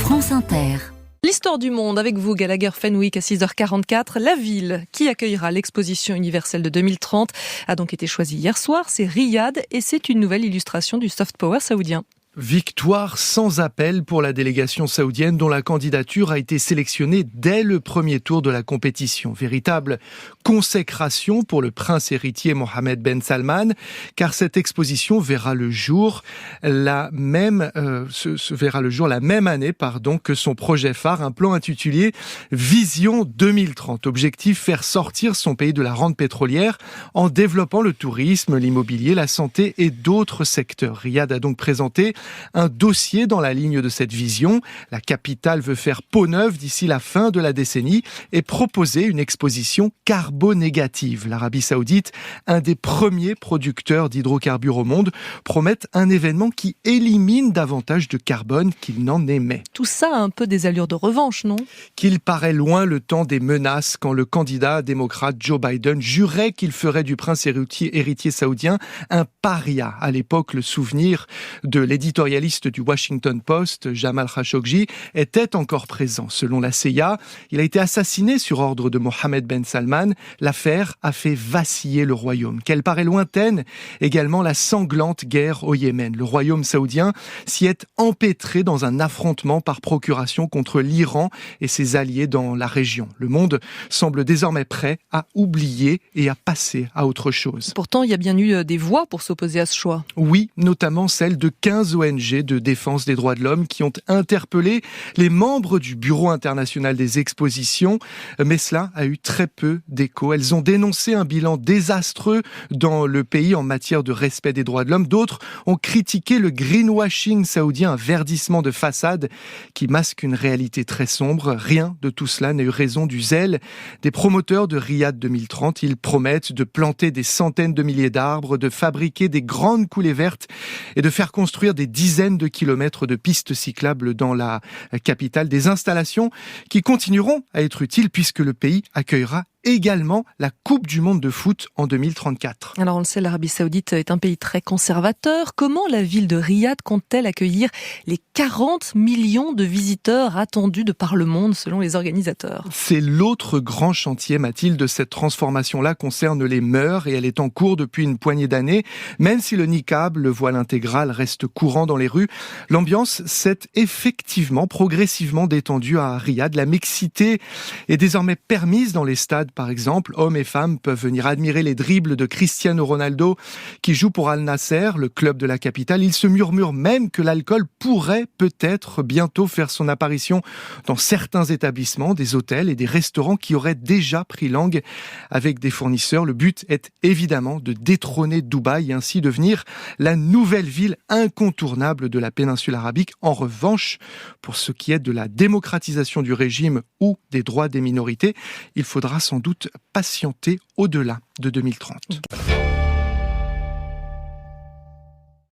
France Inter. L'histoire du monde avec vous, Gallagher Fenwick, à 6h44. La ville qui accueillera l'exposition universelle de 2030 a donc été choisie hier soir. C'est Riyad et c'est une nouvelle illustration du soft power saoudien. Victoire sans appel pour la délégation saoudienne dont la candidature a été sélectionnée dès le premier tour de la compétition. Véritable consécration pour le prince héritier Mohammed Ben Salman, car cette exposition verra le jour la même année que son projet phare, un plan intitulé Vision 2030. Objectif, faire sortir son pays de la rente pétrolière en développant le tourisme, l'immobilier, la santé et d'autres secteurs. Riyad a donc présenté un dossier dans la ligne de cette vision. La capitale veut faire peau neuve d'ici la fin de la décennie et proposer une exposition carbonégative. L'Arabie Saoudite, un des premiers producteurs d'hydrocarbures au monde, promet un événement qui élimine davantage de carbone qu'il n'en émet. Tout ça a un peu des allures de revanche, non ? Qu'il paraît loin le temps des menaces quand le candidat démocrate Joe Biden jurait qu'il ferait du prince héritier saoudien un paria. À l'époque, le souvenir de l'éditorialiste du Washington Post, Jamal Khashoggi, était encore présent. Selon la CIA, il a été assassiné sur ordre de Mohammed Ben Salman. L'affaire a fait vaciller le royaume. Qu'elle paraît lointaine, également la sanglante guerre au Yémen. Le royaume saoudien s'y est empêtré dans un affrontement par procuration contre l'Iran et ses alliés dans la région. Le monde semble désormais prêt à oublier et à passer à autre chose. Pourtant, il y a bien eu des voix pour s'opposer à ce choix. Oui, notamment celle de 15 ONG de défense des droits de l'homme qui ont interpellé les membres du Bureau international des expositions, mais cela a eu très peu d'écho. Elles ont dénoncé un bilan désastreux dans le pays en matière de respect des droits de l'homme. D'autres ont critiqué le greenwashing saoudien, un verdissement de façade qui masque une réalité très sombre. Rien de tout cela n'a eu raison du zèle des promoteurs de Riyad 2030. Ils promettent de planter des centaines de milliers d'arbres, de fabriquer des grandes coulées vertes et de faire construire des dizaines de kilomètres de pistes cyclables dans la capitale, des installations qui continueront à être utiles puisque le pays accueillera également la Coupe du Monde de foot en 2034. Alors on le sait, l'Arabie Saoudite est un pays très conservateur. Comment la ville de Riyad compte-t-elle accueillir les 40 millions de visiteurs attendus de par le monde selon les organisateurs ? C'est l'autre grand chantier, Mathilde, de cette transformation-là concerne les mœurs et elle est en cours depuis une poignée d'années. Même si le niqab, le voile intégral, reste courant dans les rues, l'ambiance s'est effectivement progressivement détendue à Riyad. La mixité est désormais permise dans les stades. Par exemple, hommes et femmes peuvent venir admirer les dribbles de Cristiano Ronaldo qui joue pour Al Nasser, le club de la capitale. Il se murmure même que l'alcool pourrait peut-être bientôt faire son apparition dans certains établissements, des hôtels et des restaurants qui auraient déjà pris langue avec des fournisseurs. Le but est évidemment de détrôner Dubaï et ainsi devenir la nouvelle ville incontournable de la péninsule arabique. En revanche, pour ce qui est de la démocratisation du régime ou des droits des minorités, il faudra sans doute patienter au-delà de 2030.